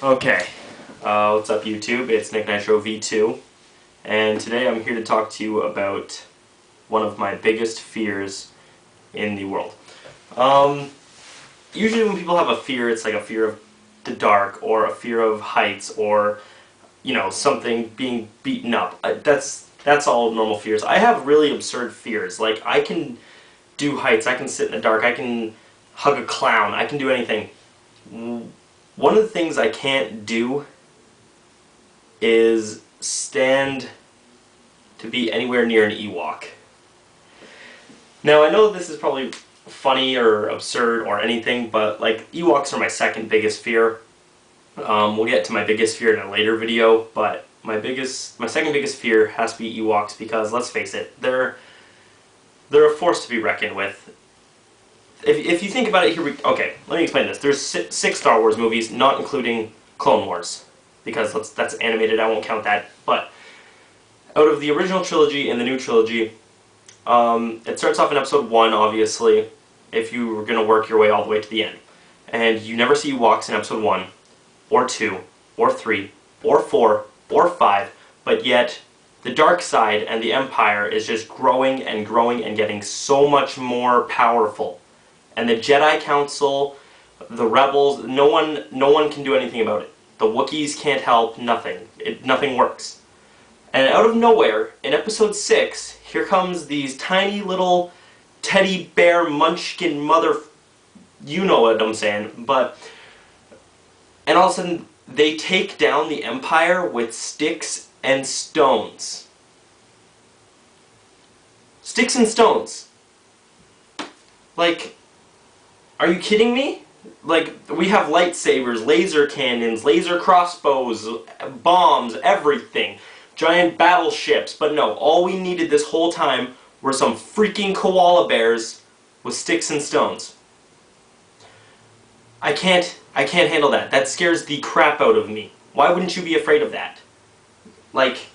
Okay, what's up YouTube? It's Nick Nitro V2, and today I'm here to talk to you about one of my biggest fears in the world. Usually when people have a fear, it's like a fear of the dark, or a fear of heights, or, you know, something being beaten up. That's all normal fears. I have really absurd fears. Like, I can do heights, I can sit in the dark, I can hug a clown, I can do anything. One of the things I can't do is stand to be anywhere near an Ewok. Now, I know this is probably funny or absurd or anything, but like, Ewoks are my second biggest fear. We'll get to my biggest fear in a later video, but my second biggest fear has to be Ewoks because, let's face it, they're a force to be reckoned with. If you think about it, okay, let me explain this. There's six Star Wars movies, not including Clone Wars, because that's animated, I won't count that. But out of the original trilogy and the new trilogy, it starts off in episode 1, obviously, if you were going to work your way all the way to the end. And you never see Ewoks in episode 1, or 2, or 3, or 4, or 5, but yet the dark side and the Empire is just growing and growing and getting so much more powerful. And the Jedi Council, the Rebels, no one can do anything about it. The Wookiees can't help, nothing. Nothing works. And out of nowhere, in episode 6, here comes these tiny little teddy bear munchkin mother... You know what I'm saying, but... And all of a sudden, they take down the Empire with sticks and stones. Sticks and stones. Like... Are you kidding me? Like, we have lightsabers, laser cannons, laser crossbows, bombs, everything. Giant battleships, but no, all we needed this whole time were some freaking koala bears with sticks and stones. I can't handle that. That scares the crap out of me. Why wouldn't you be afraid of that? Like,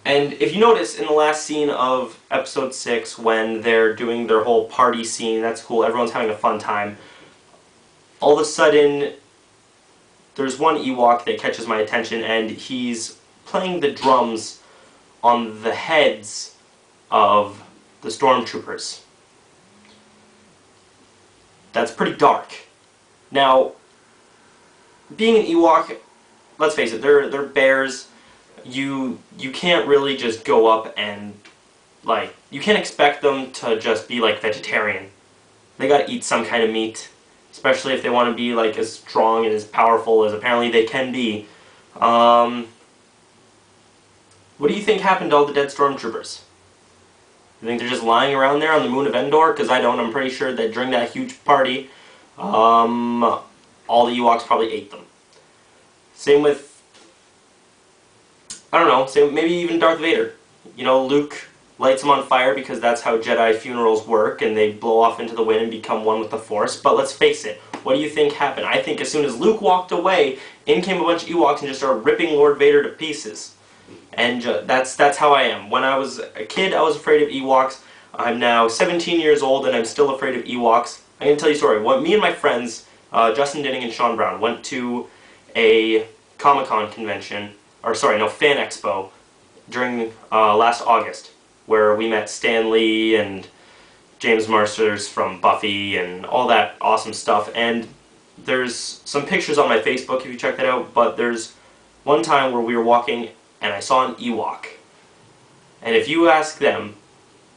and if you notice in the last scene of episode 6, when they're doing their whole party scene, that's cool, everyone's having a fun time, all of a sudden there's one Ewok that catches my attention, and he's playing the drums on the heads of the stormtroopers. That's pretty dark. Now, being an Ewok, let's face it, they're bears. You can't really just go up and, like, you can't expect them to just be like vegetarian. They gotta eat some kind of meat, especially if they want to be like as strong and as powerful as apparently they can be. What do you think happened to all the dead stormtroopers? You think they're just lying around there on the moon of Endor? Because I don't. I'm pretty sure that during that huge party, all the Ewoks probably ate them. Same with, I don't know, same, maybe even Darth Vader. You know, Luke lights him on fire because that's how Jedi funerals work, and they blow off into the wind and become one with the Force. But let's face it, what do you think happened? I think as soon as Luke walked away, in came a bunch of Ewoks and just started ripping Lord Vader to pieces. And that's how I am. When I was a kid, I was afraid of Ewoks. I'm now 17 years old and I'm still afraid of Ewoks. I'm going to tell you a story. Me and my friends, Justin Dinning and Sean Brown, went to a Comic-Con convention, or sorry, no, Fan Expo, during last August, where we met Stan Lee and James Marsters from Buffy and all that awesome stuff. And there's some pictures on my Facebook if you check that out, but there's one time where we were walking and I saw an Ewok. And if you ask them,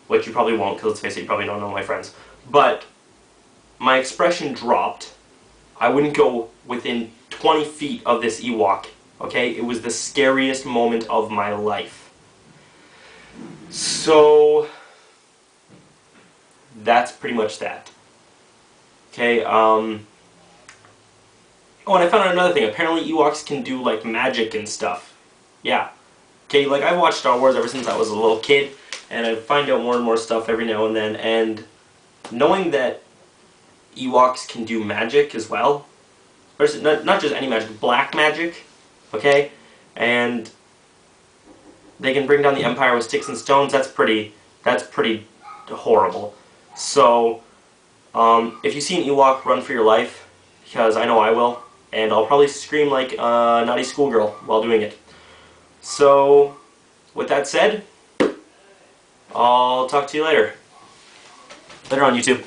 which you probably won't, because let's face it, you probably don't know my friends, but my expression dropped. I wouldn't go within 20 feet of this Ewok, okay? It was the scariest moment of my life. So, that's pretty much that. Okay, oh, and I found out another thing. Apparently Ewoks can do, like, magic and stuff. Yeah. Okay, like, I've watched Star Wars ever since I was a little kid, and I find out more and more stuff every now and then, and knowing that Ewoks can do magic as well, or not just any magic, black magic, okay, and they can bring down the Empire with sticks and stones, that's pretty horrible. So, if you see an Ewok, run for your life, because I know I will. and I'll probably scream like a naughty schoolgirl while doing it. So, with that said, I'll talk to you later. Later on YouTube.